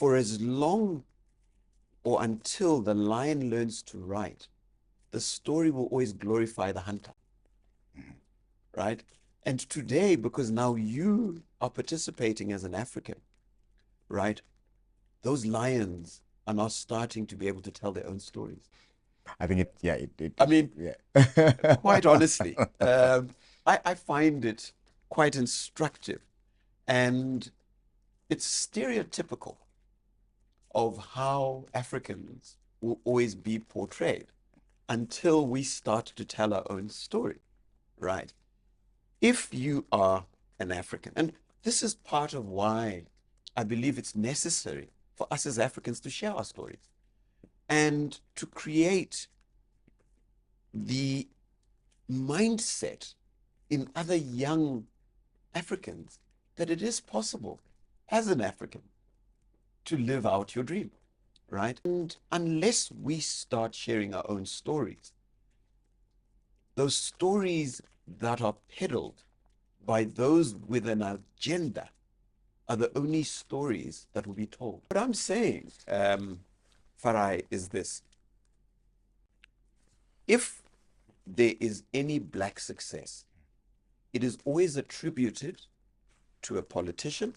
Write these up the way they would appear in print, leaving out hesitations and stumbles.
for as long or until the lion learns to write, the story will always glorify the hunter, right? And today, because now you are participating as an African, right? Those lions are now starting to be able to tell their own stories. I think I mean, yeah. quite honestly, I find it quite instructive, and it's stereotypical of how Africans will always be portrayed until we start to tell our own story, right? If you are an African, and this is part of why I believe it's necessary for us as Africans to share our stories and to create the mindset in other young Africans that it is possible as an African to live out your dream, right? And unless we start sharing our own stories, those stories that are peddled by those with an agenda are the only stories that will be told. What I'm saying, Farai, is this. If there is any Black success, it is always attributed to a politician.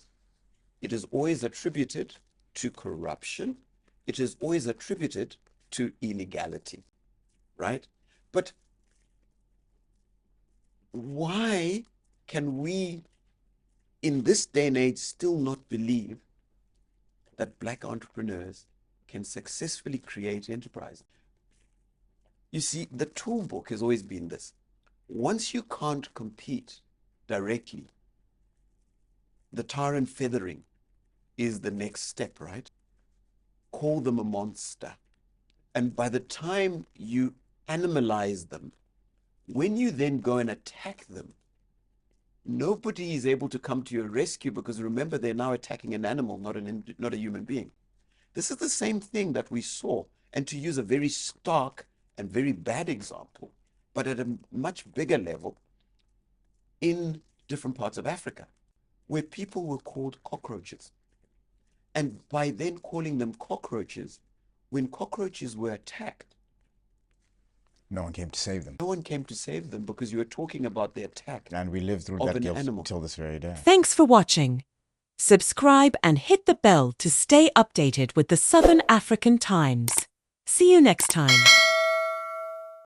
It is always attributed to corruption. It is always attributed to illegality, right? But why can we, in this day and age, still not believe that Black entrepreneurs can successfully create enterprise? You see, the toolbook has always been this. Once you can't compete directly, the tar and feathering is the next step, right? Call them a monster. And by the time you animalize them, when you then go and attack them, nobody is able to come to your rescue, because remember, they're now attacking an animal, not a human being. This is the same thing that we saw, and to use a very stark and very bad example, but at a much bigger level, in different parts of Africa, where people were called cockroaches. And by then calling them cockroaches, when cockroaches were attacked, No one came to save them. no one came to save them, because you were talking about the attack And we live through of that an guilt animal. till this very day. Thanks for watching. Subscribe and hit the bell to stay updated with the Southern African Times. See you next time.